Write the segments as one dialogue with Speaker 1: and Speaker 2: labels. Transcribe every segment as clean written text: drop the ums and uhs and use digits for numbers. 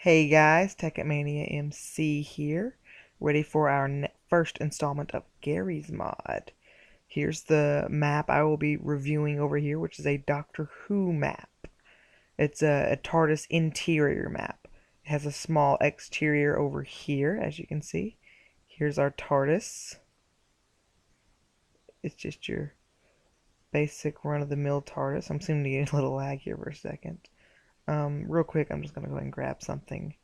Speaker 1: Hey guys, Mania MC here, ready for our first installment of Gary's Mod. Here's the map I will be reviewing over here, which is a Doctor Who map. It's a TARDIS interior map. It has a small exterior over here, as you can see. Here's our TARDIS. It's just your basic run-of-the-mill TARDIS. I'm seeming to get a little lag here for a second. Real quick, I'm just going to go ahead and grab something.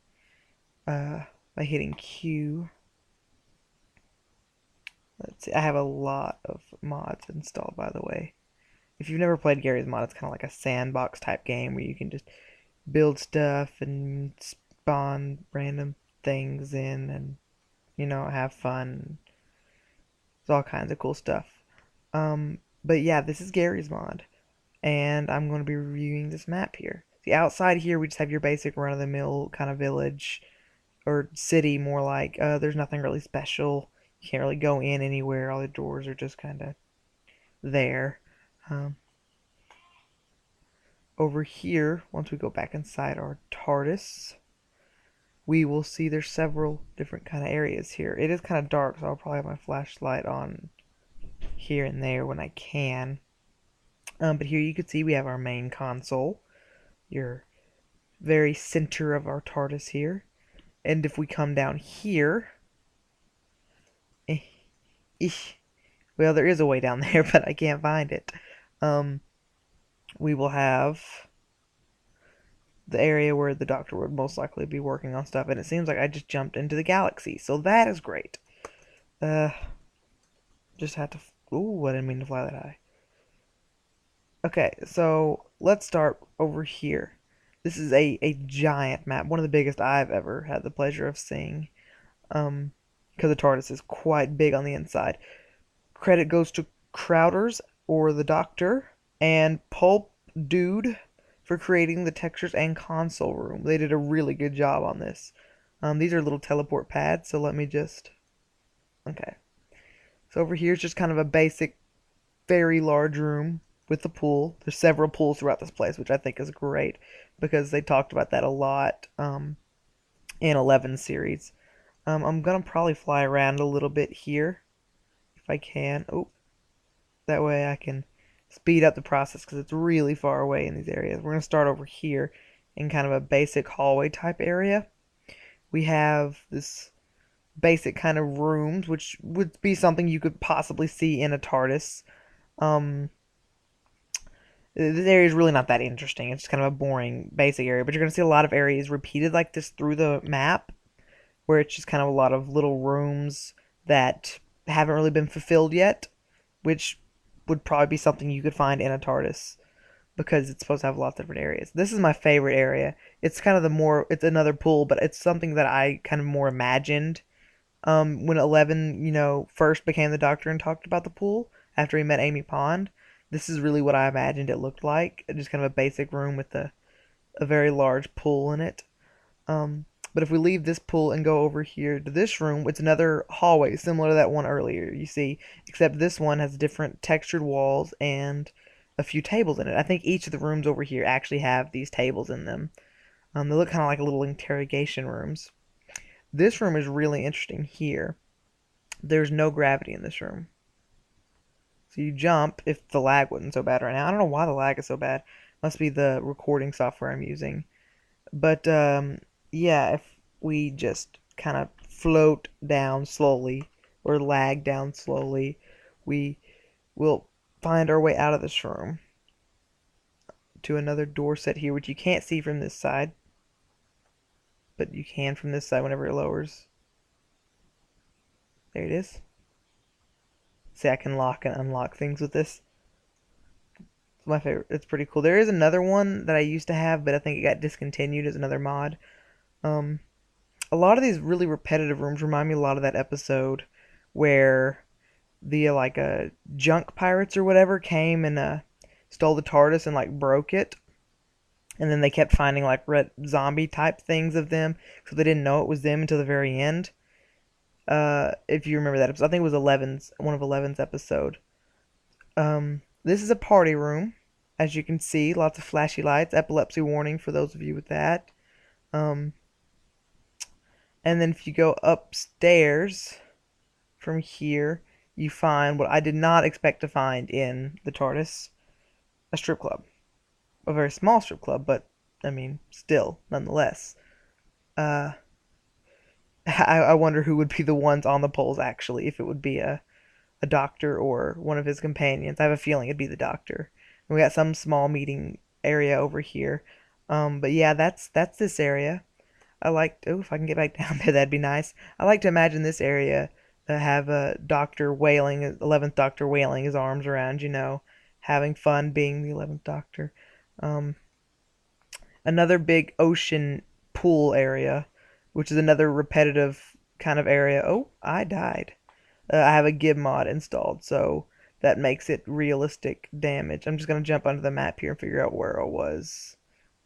Speaker 1: By hitting Q. Let's see, I have a lot of mods installed, by the way. If you've never played Gary's Mod, it's kind of like a sandbox type game where you can just build stuff and spawn random things in and, have fun. It's all kinds of cool stuff. But yeah, this is Gary's Mod, and I'm going to be reviewing this map here. See, outside here, we just have your basic run-of-the-mill kind of village, or city more like. There's nothing really special. You can't really go in anywhere. All the doors are just kind of there. Um, Over here, once we go back inside our TARDIS, we will see there's several different kind of areas here. It is kind of dark, so I'll probably have my flashlight on here and there when I can. But here you can see we have our main console, your very center of our TARDIS here. And if we come down here, well, there is a way down there, but I can't find it. We will have the area where the Doctor would most likely be working on stuff, and it seems like I just jumped into the galaxy, so that is great. Just had to. Ooh, I didn't mean to fly that high. Okay, so let's start over here. This is a giant map, one of the biggest I've ever had the pleasure of seeing. Because the TARDIS is quite big on the inside. Credit goes to Crowders, or the Doctor, and Pulp Dude for creating the textures and console room. They did a really good job on this. These are little teleport pads, so let me just... Okay. So over here is just kind of a basic, very large room with a pool. There's several pools throughout this place, which I think is great, because they talked about that a lot in 11 series. I'm going to probably fly around a little bit here, if I can. Oh, that way I can speed up the process because it's really far away in these areas. We're going to start over here in kind of a basic hallway type area. We have this basic kind of rooms, which would be something you could possibly see in a TARDIS. This area is really not that interesting. It's just kind of a boring basic area, but you're going to see a lot of areas repeated like this through the map, where it's just kind of a lot of little rooms that haven't really been fulfilled yet, which would probably be something you could find in a TARDIS, because it's supposed to have lots of different areas. This is my favorite area. It's kind of it's another pool, but it's something that I kind of more imagined when 11, first became the Doctor and talked about the pool after he met Amy Pond. This is really what I imagined it looked like. Just kind of a basic room with a very large pool in it. But if we leave this pool and go over here to this room, it's another hallway similar to that one earlier, you see, except this one has different textured walls and a few tables in it. I think each of the rooms over here actually have these tables in them. They look kind of like little interrogation rooms. This room is really interesting here. There's no gravity in this room. So you jump if the lag wasn't so bad right now. I don't know why the lag is so bad. Must be the recording software I'm using. But yeah, if we just kind of float down slowly or lag down slowly, we will find our way out of this room to another door set here, which you can't see from this side, but you can from this side whenever it lowers. There it is. See, I can lock and unlock things with this. It's my favorite. It's pretty cool. There is another one that I used to have, but I think it got discontinued as another mod. A lot of these really repetitive rooms remind me a lot of that episode where the junk pirates or whatever came and stole the TARDIS and broke it, and then they kept finding red zombie type things of them, so they didn't know it was them until the very end. If you remember that episode, I think it was one of 11's episode. This is a party room, as you can see, lots of flashy lights, epilepsy warning for those of you with that. And then if you go upstairs from here, you find what I did not expect to find in the TARDIS, a strip club. A very small strip club, but I mean, still, nonetheless. Uh, I wonder who would be the ones on the poles actually, if it would be a doctor or one of his companions. I have a feeling it'd be the doctor. And we got some small meeting area over here. But yeah, that's this area. I like. Oh, if I can get back down there, that'd be nice. I like to imagine this area have a Doctor wailing, 11th Doctor wailing his arms around, having fun being the 11th Doctor. Um, Another big ocean pool area, which is another repetitive kind of area. Oh, I died. I have a gmod installed, so that makes it realistic damage. I'm just gonna jump onto the map here and figure out where I was.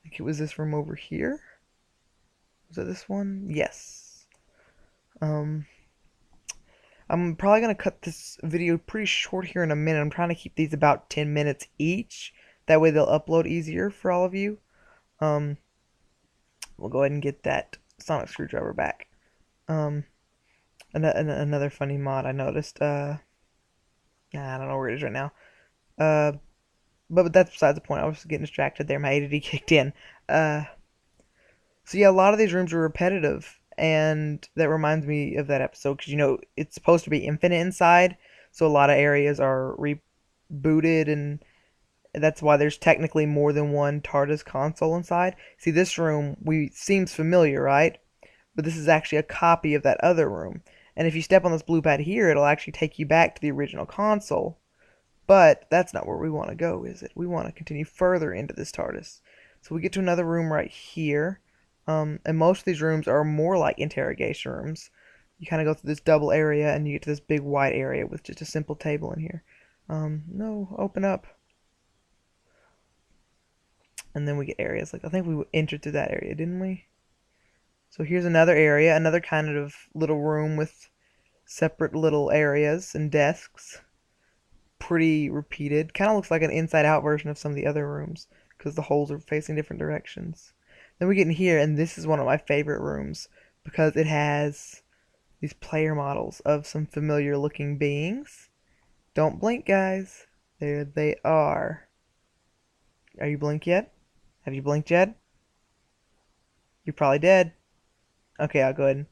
Speaker 1: I think it was this room over here. Was it this one? Yes. Um, I'm probably gonna cut this video pretty short here in a minute. I'm trying to keep these about 10 minutes each. That way they'll upload easier for all of you. Um, we'll go ahead and get that sonic screwdriver back. Another funny mod I noticed. I don't know where it is right now. Uh, but that's beside the point. I was getting distracted there. My ADD kicked in. Uh, so yeah, a lot of these rooms are repetitive, and that reminds me of that episode because it's supposed to be infinite inside, so a lot of areas are rebooted, and that's why there's technically more than one TARDIS console inside. See, this room we seems familiar, right? But this is actually a copy of that other room. And if you step on this blue pad here, it'll actually take you back to the original console. But that's not where we want to go, is it? We want to continue further into this TARDIS. So we get to another room right here. And most of these rooms are more like interrogation rooms. You kind of go through this double area and you get to this big white area with just a simple table in here. No, open up. And then we get areas like, I think we entered through that area, didn't we? So here's another area, another kind of little room with separate little areas and desks. Pretty repeated. Kind of looks like an inside-out version of some of the other rooms because the holes are facing different directions. Then we get in here, and this is one of my favorite rooms because it has these player models of some familiar-looking beings. Don't blink, guys. There they are. Are you blinked yet? Have you blinked yet? You're probably dead. Okay, I'll go ahead and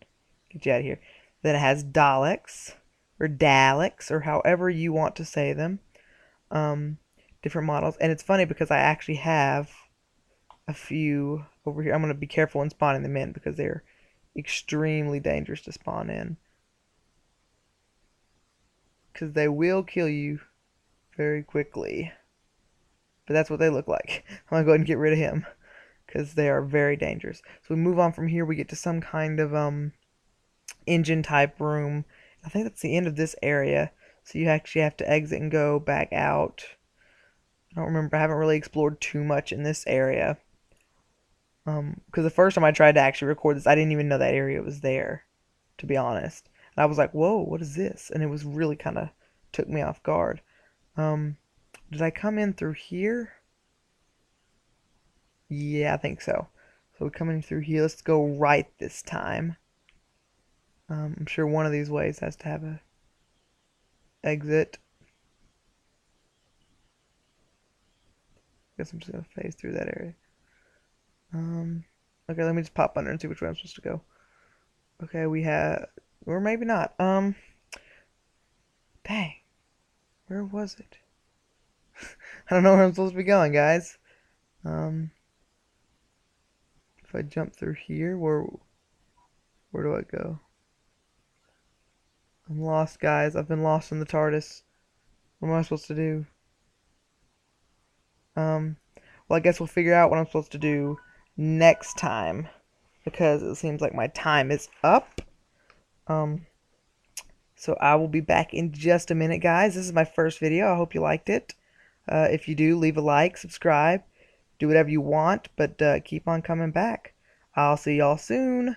Speaker 1: get you out of here. Then it has Daleks, or Daleks, or however you want to say them. Different models. And it's funny because I actually have a few over here. I'm going to be careful when spawning them in because they're extremely dangerous to spawn in. Because they will kill you very quickly. But that's what they look like. I'm going to go ahead and get rid of him because they are very dangerous. So we move on from here. We get to some kind of engine type room. I think that's the end of this area. So you actually have to exit and go back out. I don't remember. I haven't really explored too much in this area. Because the first time I tried to actually record this, I didn't even know that area was there, to be honest. And I was like, whoa, what is this? And it was really kind of took me off guard. Did I come in through here? Yeah, I think so. So we're coming through here. Let's go right this time. I'm sure one of these ways has to have a exit. Guess I'm just gonna phase through that area. Okay, let me just pop under and see which way I'm supposed to go. Okay, we have, or maybe not. Dang, where was it? I don't know where I'm supposed to be going, guys. If I jump through here, where do I go? I'm lost, guys. I've been lost in the TARDIS. What am I supposed to do? Well, I guess we'll figure out what I'm supposed to do next time because it seems like my time is up. So I will be back in just a minute, guys. This is my first video. I hope you liked it. If you do, leave a like, subscribe, do whatever you want, but keep on coming back. I'll see y'all soon.